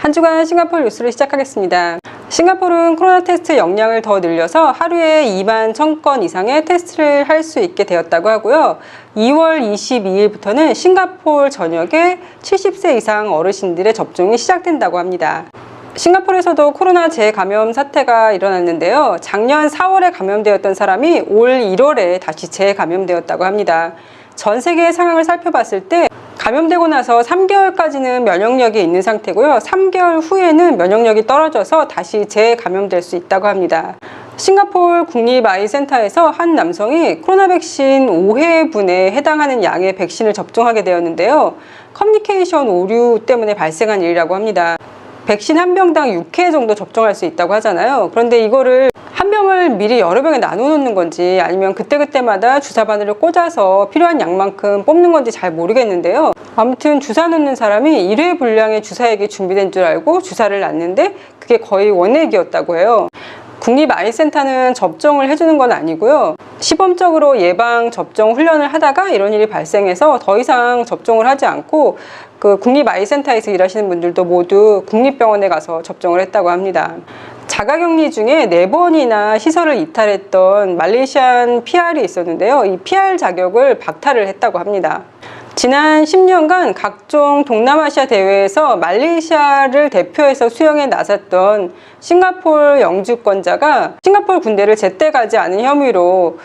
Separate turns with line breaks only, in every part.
한 주간 싱가포르 뉴스를 시작하겠습니다. 싱가포르는 코로나 테스트 역량을 더 늘려서 하루에 2만 1000건 이상의 테스트를 할 수 있게 되었다고 하고요. 2월 22일부터는 싱가포르 전역에 70세 이상 어르신들의 접종이 시작된다고 합니다. 싱가포르에서도 코로나 재감염 사태가 일어났는데요. 작년 4월에 감염되었던 사람이 올 1월에 다시 재감염되었다고 합니다. 전 세계의 상황을 살펴봤을 때 감염되고 나서 3개월까지는 면역력이 있는 상태고요. 3개월 후에는 면역력이 떨어져서 다시 재감염될 수 있다고 합니다. 싱가포르 국립아이센터에서 한 남성이 코로나 백신 5회분에 해당하는 양의 백신을 접종하게 되었는데요. 커뮤니케이션 오류 때문에 발생한 일이라고 합니다. 백신 한 병당 6회 정도 접종할 수 있다고 하잖아요. 그런데 이거를 한 병을 미리 여러 병에 나눠 놓는 건지 아니면 그때그때마다 주사 바늘을 꽂아서 필요한 양만큼 뽑는 건지 잘 모르겠는데요. 아무튼 주사 놓는 사람이 1회 분량의 주사액이 준비된 줄 알고 주사를 놨는데 그게 거의 원액이었다고 해요. 국립아이센터는 접종을 해주는 건 아니고요. 시범적으로 예방 접종 훈련을 하다가 이런 일이 발생해서 더 이상 접종을 하지 않고 그 국립아이센터에서 일하시는 분들도 모두 국립병원에 가서 접종을 했다고 합니다. 자가격리 중에 4번이나 시설을 이탈했던 말레이시안 PR이 있었는데요. 이 PR 자격을 박탈을 했다고 합니다. 지난 10년간 각종 동남아시아 대회에서 말레이시아를 대표해서 수영에 나섰던 싱가포르 영주권자가 싱가포르 군대를 제때 가지 않은 혐의로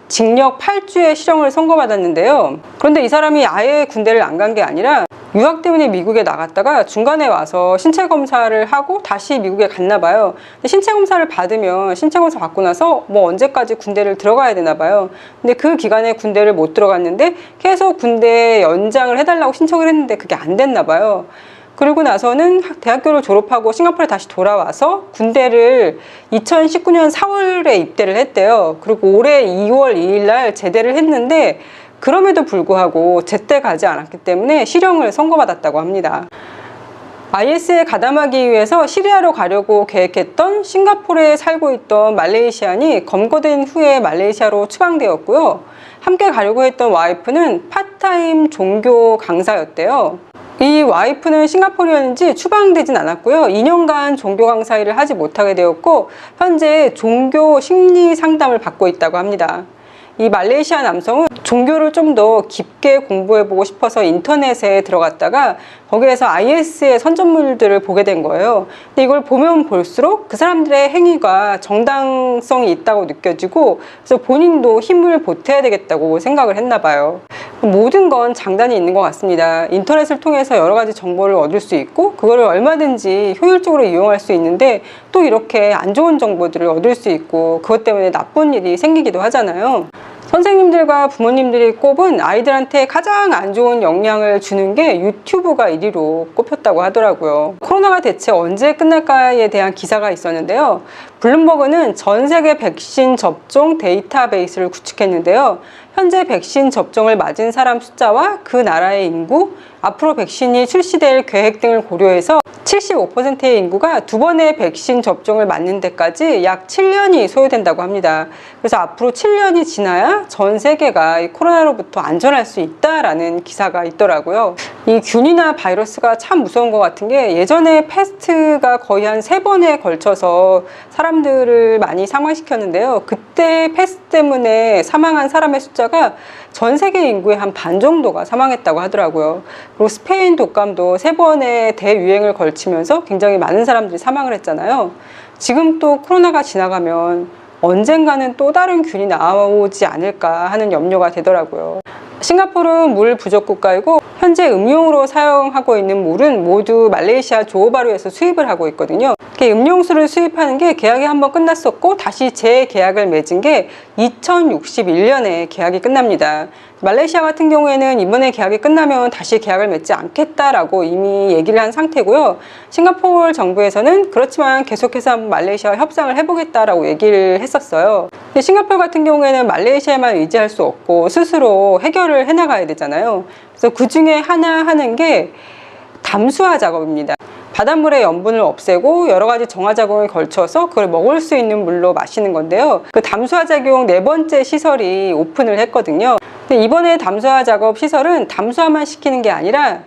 징역 8주의 실형을 선고받았는데요. 그런데 이 사람이 아예 군대를 안 간 게 아니라 유학 때문에 미국에 나갔다가 중간에 와서 신체 검사를 하고 다시 미국에 갔나 봐요. 신체 검사를 받으면 신체 검사 받고 나서 뭐 언제까지 군대를 들어가야 되나 봐요. 근데 그 기간에 군대를 못 들어갔는데 계속 군대 연장을 해달라고 신청을 했는데 그게 안 됐나 봐요. 그리고 나서는 대학교를 졸업하고 싱가포르에 다시 돌아와서 군대를 2019년 4월에 입대를 했대요. 그리고 올해 2월 2일 날 제대를 했는데 그럼에도 불구하고 제때 가지 않았기 때문에 실형을 선고받았다고 합니다. IS에 가담하기 위해서 시리아로 가려고 계획했던 싱가포르에 살고 있던 말레이시안이 검거된 후에 말레이시아로 추방되었고요. 함께 가려고 했던 와이프는 파트타임 종교 강사였대요. 이 와이프는 싱가포르였는지 추방되진 않았고요. 2년간 종교 강사 일을 하지 못하게 되었고 현재 종교 심리 상담을 받고 있다고 합니다. 이 말레이시아 남성은 종교를 좀 더 깊게 공부해보고 싶어서 인터넷에 들어갔다가 거기에서 IS의 선전물들을 보게 된 거예요. 근데 이걸 보면 볼수록 그 사람들의 행위가 정당성이 있다고 느껴지고 그래서 본인도 힘을 보태야 되겠다고 생각을 했나 봐요. 모든 건 장단이 있는 것 같습니다. 인터넷을 통해서 여러 가지 정보를 얻을 수 있고 그거를 얼마든지 효율적으로 이용할 수 있는데 또 이렇게 안 좋은 정보들을 얻을 수 있고 그것 때문에 나쁜 일이 생기기도 하잖아요. 선생님들과 부모님들이 꼽은 아이들한테 가장 안 좋은 영향을 주는 게 유튜브가 1위로 꼽혔다고 하더라고요. 코로나가 대체 언제 끝날까에 대한 기사가 있었는데요. 블룸버그는 전 세계 백신 접종 데이터베이스를 구축했는데요. 현재 백신 접종을 맞은 사람 숫자와 그 나라의 인구, 앞으로 백신이 출시될 계획 등을 고려해서 75%의 인구가 2번의 백신 접종을 맞는 데까지 약 7년이 소요된다고 합니다. 그래서 앞으로 7년이 지나야 전 세계가 이 코로나로부터 안전할 수 있다라는 기사가 있더라고요. 이 균이나 바이러스가 참 무서운 것 같은 게 예전에 패스트가 거의 한 3번에 걸쳐서 사람들을 많이 사망시켰는데요. 그때 패스트 때문에 사망한 사람의 숫자가 전 세계 인구의 한 반 정도가 사망했다고 하더라고요. 그리고 스페인 독감도 3번의 대유행을 걸치면서 굉장히 많은 사람들이 사망을 했잖아요. 지금 또 코로나가 지나가면 언젠가는 또 다른 균이 나오지 않을까 하는 염려가 되더라고요. 싱가포르는 물 부족 국가이고 현재 음용으로 사용하고 있는 물은 모두 말레이시아 조호바루에서 수입을 하고 있거든요. 음용수를 수입하는 게 계약이 한번 끝났었고 다시 재계약을 맺은 게 2061년에 계약이 끝납니다. 말레이시아 같은 경우에는 이번에 계약이 끝나면 다시 계약을 맺지 않겠다라고 이미 얘기를 한 상태고요. 싱가포르 정부에서는 그렇지만 계속해서 한번 말레이시아와 협상을 해보겠다라고 얘기를 했었어요. 근데 싱가포르 같은 경우에는 말레이시아만 의지할 수 없고 스스로 해결을 해나가야 되잖아요. 그래서 그 중에 하나 하는 게 담수화 작업입니다. 바닷물의 염분을 없애고 여러 가지 정화 작용을 걸쳐서 그걸 먹을 수 있는 물로 마시는 건데요. 그 담수화 작용 4번째 시설이 오픈을 했거든요. 근데 이번에 담수화 작업 시설은 담수화만 시키는 게 아니라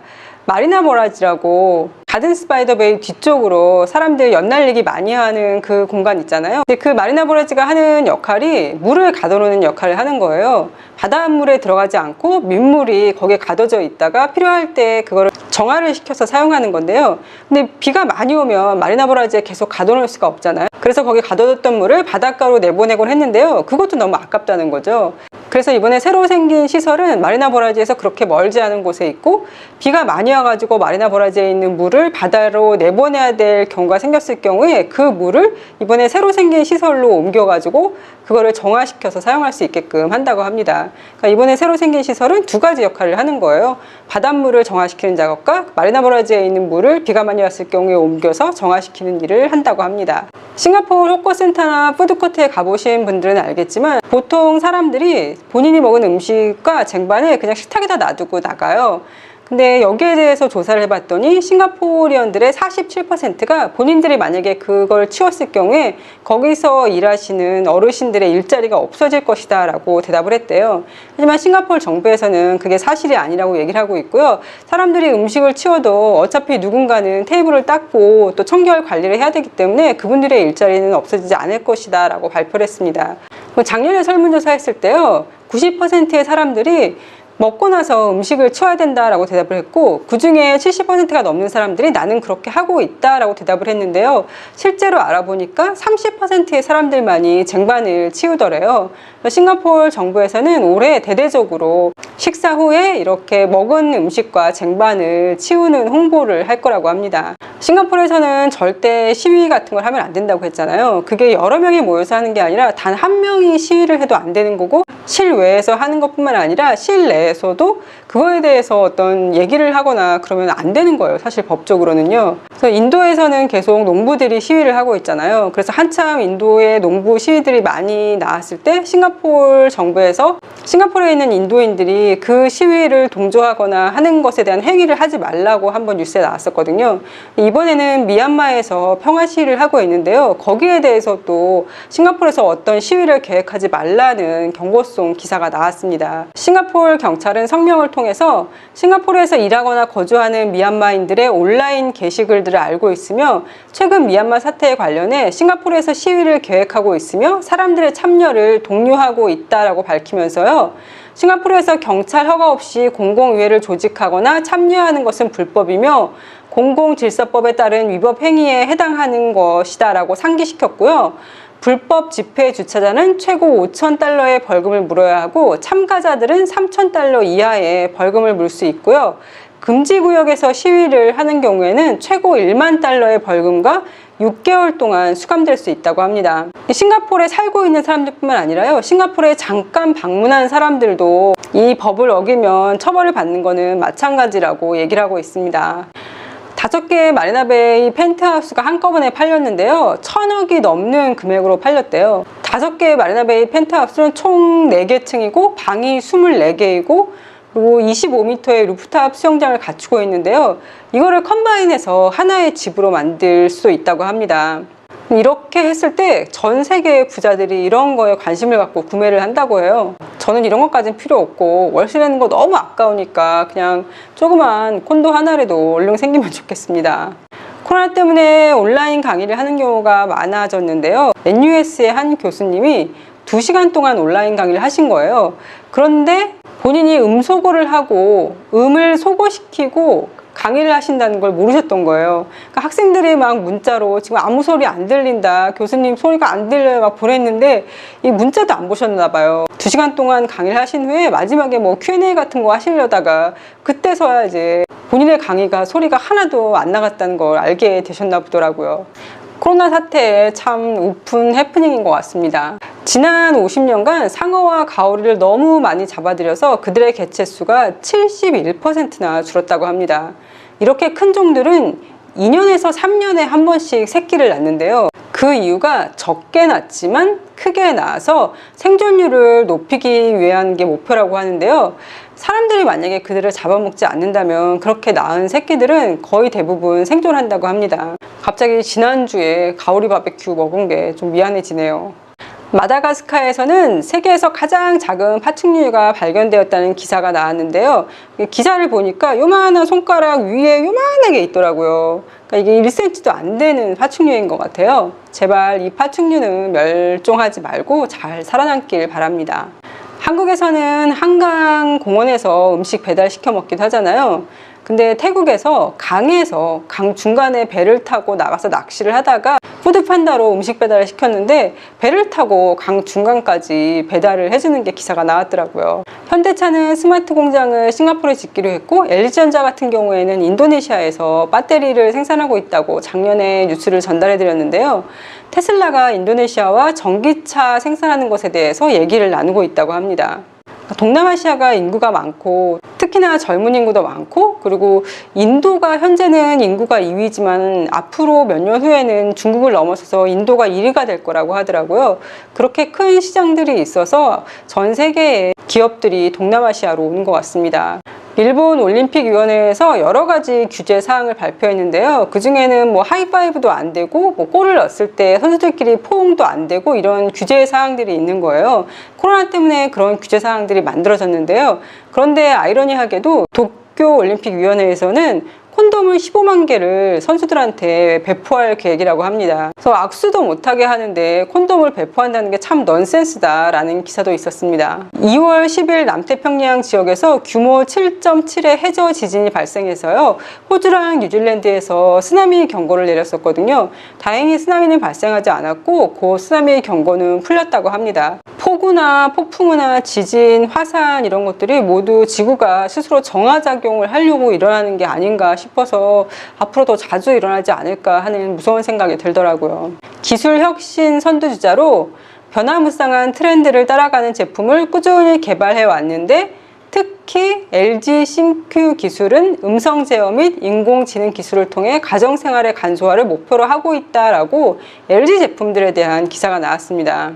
마리나 모라지라고 가든 스파이더베이 뒤쪽으로 사람들 연날리기 많이 하는 그 공간 있잖아요. 근데 그 마리나 모라지가 하는 역할이 물을 가둬놓는 역할을 하는 거예요. 바닷물에 들어가지 않고 민물이 거기에 가둬져 있다가 필요할 때 그거를 정화를 시켜서 사용하는 건데요. 근데 비가 많이 오면 마리나 모라지에 계속 가둬놓을 수가 없잖아요. 그래서 거기 가둬뒀던 물을 바닷가로 내보내곤 했는데요. 그것도 너무 아깝다는 거죠. 그래서 이번에 새로 생긴 시설은 마리나 모라지에서 그렇게 멀지 않은 곳에 있고, 비가 많이 와가지고 마리나 모라지에 있는 물을 바다로 내보내야 될 경우가 생겼을 경우에 그 물을 이번에 새로 생긴 시설로 옮겨가지고 그거를 정화시켜서 사용할 수 있게끔 한다고 합니다. 그러니까 이번에 새로 생긴 시설은 두 가지 역할을 하는 거예요. 바닷물을 정화시키는 작업과 마리나 모라지에 있는 물을 비가 많이 왔을 경우에 옮겨서 정화시키는 일을 한다고 합니다. 싱가포르 호커센터나 푸드코트에 가보신 분들은 알겠지만 보통 사람들이 본인이 먹은 음식과 쟁반을 그냥 식탁에다 놔두고 나가요. 근데 여기에 대해서 조사를 해봤더니 싱가포리언들의 47%가 본인들이 만약에 그걸 치웠을 경우에 거기서 일하시는 어르신들의 일자리가 없어질 것이다 라고 대답을 했대요. 하지만 싱가포르 정부에서는 그게 사실이 아니라고 얘기를 하고 있고요. 사람들이 음식을 치워도 어차피 누군가는 테이블을 닦고 또 청결 관리를 해야 되기 때문에 그분들의 일자리는 없어지지 않을 것이다 라고 발표를 했습니다. 작년에 설문조사 했을 때요, 90%의 사람들이 먹고 나서 음식을 치워야 된다라고 대답을 했고, 그 중에 70%가 넘는 사람들이 나는 그렇게 하고 있다라고 대답을 했는데요. 실제로 알아보니까 30%의 사람들만이 쟁반을 치우더래요. 싱가포르 정부에서는 올해 대대적으로 식사 후에 이렇게 먹은 음식과 쟁반을 치우는 홍보를 할 거라고 합니다. 싱가포르에서는 절대 시위 같은 걸 하면 안 된다고 했잖아요. 그게 여러 명이 모여서 하는 게 아니라 단 한 명이 시위를 해도 안 되는 거고, 실외에서 하는 것뿐만 아니라 실내에서도 그거에 대해서 어떤 얘기를 하거나 그러면 안 되는 거예요. 사실 법적으로는요. 그래서 인도에서는 계속 농부들이 시위를 하고 있잖아요. 그래서 한참 인도의 농부 시위들이 많이 나왔을 때 싱가포르 정부에서 싱가포르에 있는 인도인들이 그 시위를 동조하거나 하는 것에 대한 행위를 하지 말라고 한번 뉴스에 나왔었거든요. 이번에는 미얀마에서 평화 시위를 하고 있는데요. 거기에 대해서 또 싱가포르에서 어떤 시위를 계획하지 말라는 경고송 기사가 나왔습니다. 싱가포르 경찰은 성명을 통해서 싱가포르에서 일하거나 거주하는 미얀마인들의 온라인 게시글들을 알고 있으며, 최근 미얀마 사태에 관련해 싱가포르에서 시위를 계획하고 있으며 사람들의 참여를 독려하고 있다라고 밝히면서요, 싱가포르에서 경찰 허가 없이 공공의회를 조직하거나 참여하는 것은 불법이며 공공질서법에 따른 위법 행위에 해당하는 것이다 라고 상기시켰고요. 불법 집회 주최자는 최고 5,000달러의 벌금을 물어야 하고 참가자들은 3,000달러 이하의 벌금을 물 수 있고요. 금지구역에서 시위를 하는 경우에는 최고 1만 달러의 벌금과 6개월 동안 수감될 수 있다고 합니다. 싱가포르에 살고 있는 사람들뿐만 아니라요, 싱가포르에 잠깐 방문한 사람들도 이 법을 어기면 처벌을 받는 거는 마찬가지라고 얘기를 하고 있습니다. 5개의 마리나베이 펜트하우스가 한꺼번에 팔렸는데요, 1,000억이 넘는 금액으로 팔렸대요. 5개의 마리나베이 펜트하우스는 총 4개 층이고 방이 24개이고 그리고 25m의 루프탑 수영장을 갖추고 있는데요, 이거를 컴바인해서 하나의 집으로 만들 수 있다고 합니다. 이렇게 했을 때 전 세계의 부자들이 이런 거에 관심을 갖고 구매를 한다고 해요. 저는 이런 것까지는 필요 없고 월세 내는 거 너무 아까우니까 그냥 조그만 콘도 하나라도 얼른 생기면 좋겠습니다. 코로나 때문에 온라인 강의를 하는 경우가 많아졌는데요, NUS의 한 교수님이 2시간 동안 온라인 강의를 하신 거예요. 그런데 본인이 음소거를 하고 음을 소거시키고 강의를 하신다는 걸 모르셨던 거예요. 그러니까 학생들이 막 문자로 지금 아무 소리 안 들린다, 교수님 소리가 안 들려요 막 보냈는데 이 문자도 안 보셨나 봐요. 2시간 동안 강의를 하신 후에 마지막에 뭐 Q&A 같은 거 하시려다가 그때서야 이제 본인의 강의가 소리가 하나도 안 나갔다는 걸 알게 되셨나 보더라고요. 코로나 사태에 참 오픈 해프닝인 것 같습니다. 지난 50년간 상어와 가오리를 너무 많이 잡아들여서 그들의 개체수가 71%나 줄었다고 합니다. 이렇게 큰 종들은 2년에서 3년에 한 번씩 새끼를 낳는데요. 그 이유가 적게 낳지만 크게 낳아서 생존율을 높이기 위한 게 목표라고 하는데요. 사람들이 만약에 그들을 잡아먹지 않는다면 그렇게 낳은 새끼들은 거의 대부분 생존한다고 합니다. 갑자기 지난주에 가오리 바베큐 먹은 게 좀 미안해지네요. 마다가스카르에서는 세계에서 가장 작은 파충류가 발견되었다는 기사가 나왔는데요. 기사를 보니까 요만한 손가락 위에 요만하게 있더라고요. 그러니까 이게 1cm도 안 되는 파충류인 것 같아요. 제발 이 파충류는 멸종하지 말고 잘 살아남길 바랍니다. 한국에서는 한강 공원에서 음식 배달시켜 먹기도 하잖아요. 근데 태국에서 강에서 강 중간에 배를 타고 나가서 낚시를 하다가 푸드판다로 음식 배달을 시켰는데 배를 타고 강 중간까지 배달을 해주는 게 기사가 나왔더라고요. 현대차는 스마트 공장을 싱가포르에 짓기로 했고, LG전자 같은 경우에는 인도네시아에서 배터리를 생산하고 있다고 작년에 뉴스를 전달해 드렸는데요. 테슬라가 인도네시아와 전기차 생산하는 것에 대해서 얘기를 나누고 있다고 합니다. 동남아시아가 인구가 많고 특히나 젊은 인구도 많고, 그리고 인도가 현재는 인구가 2위지만 앞으로 몇 년 후에는 중국을 넘어서서 인도가 1위가 될 거라고 하더라고요. 그렇게 큰 시장들이 있어서 전 세계의 기업들이 동남아시아로 오는 것 같습니다. 일본 올림픽위원회에서 여러 가지 규제 사항을 발표했는데요. 그 중에는 뭐 하이파이브도 안 되고, 뭐 골을 넣었을 때 선수들끼리 포옹도 안 되고, 이런 규제 사항들이 있는 거예요. 코로나 때문에 그런 규제 사항들이 만들어졌는데요. 그런데 아이러니하게도 도쿄올림픽위원회에서는 콘돔을 15만 개를 선수들한테 배포할 계획이라고 합니다. 그래서 악수도 못하게 하는데 콘돔을 배포한다는 게 참 넌센스다라는 기사도 있었습니다. 2월 10일 남태평양 지역에서 규모 7.7의 해저 지진이 발생해서요, 호주랑 뉴질랜드에서 쓰나미 경고를 내렸었거든요. 다행히 쓰나미는 발생하지 않았고 그 쓰나미 경고는 풀렸다고 합니다. 폭우나 폭풍우나 지진, 화산 이런 것들이 모두 지구가 스스로 정화작용을 하려고 일어나는 게 아닌가 싶어서 앞으로 더 자주 일어나지 않을까 하는 무서운 생각이 들더라고요. 기술 혁신 선두주자로 변화무쌍한 트렌드를 따라가는 제품을 꾸준히 개발해 왔는데, 특히 LG 싱큐 기술은 음성 제어 및 인공지능 기술을 통해 가정생활의 간소화를 목표로 하고 있다라고 LG 제품들에 대한 기사가 나왔습니다.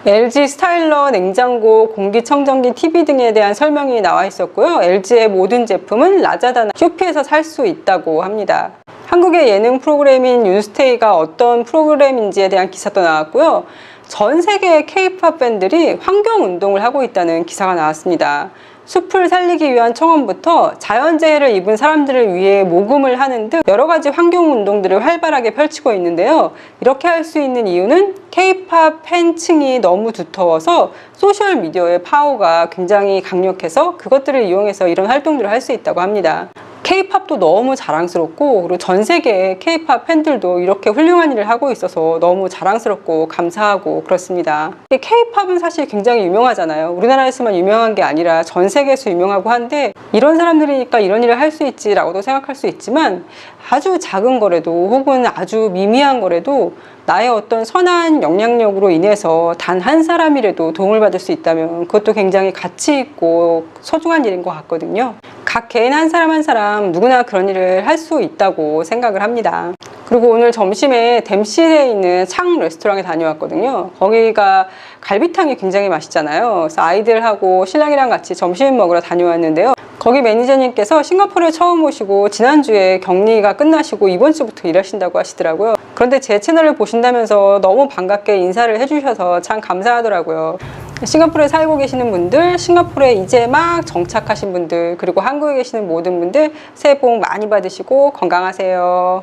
LG 스타일러, 냉장고, 공기청정기, TV 등에 대한 설명이 나와 있었고요. LG의 모든 제품은 라자다나 쇼피에서 살 수 있다고 합니다. 한국의 예능 프로그램인 윤스테이가 어떤 프로그램인지에 대한 기사도 나왔고요. 전 세계의 K-팝 밴들이 환경운동을 하고 있다는 기사가 나왔습니다. 숲을 살리기 위한 청원부터 자연재해를 입은 사람들을 위해 모금을 하는 등 여러 가지 환경운동들을 활발하게 펼치고 있는데요. 이렇게 할 수 있는 이유는 K-팝 팬층이 너무 두터워서 소셜미디어의 파워가 굉장히 강력해서 그것들을 이용해서 이런 활동들을 할 수 있다고 합니다. K-팝도 너무 자랑스럽고, 그리고 전 세계의 K-팝 팬들도 이렇게 훌륭한 일을 하고 있어서 너무 자랑스럽고 감사하고 그렇습니다. K-팝은 사실 굉장히 유명하잖아요. 우리나라에서만 유명한 게 아니라 전 세계에서 유명하고 한데, 이런 사람들이니까 이런 일을 할 수 있지라고도 생각할 수 있지만, 아주 작은 거라도 혹은 아주 미미한 거라도 나의 어떤 선한 영향력으로 인해서 단 한 사람이라도 도움을 받을 수 있다면 그것도 굉장히 가치 있고 소중한 일인 것 같거든요. 각 개인 한 사람 한 사람 누구나 그런 일을 할 수 있다고 생각을 합니다. 그리고 오늘 점심에 댐실에 있는 창 레스토랑에 다녀왔거든요. 거기가 갈비탕이 굉장히 맛있잖아요. 그래서 아이들하고 신랑이랑 같이 점심 먹으러 다녀왔는데요. 거기 매니저님께서 싱가포르에 처음 오시고 지난주에 격리가 끝나시고 이번 주부터 일하신다고 하시더라고요. 그런데 제 채널을 보신다면서 너무 반갑게 인사를 해주셔서 참 감사하더라고요. 싱가포르에 살고 계시는 분들, 싱가포르에 이제 막 정착하신 분들, 그리고 한국에 계시는 모든 분들 새해 복 많이 받으시고 건강하세요.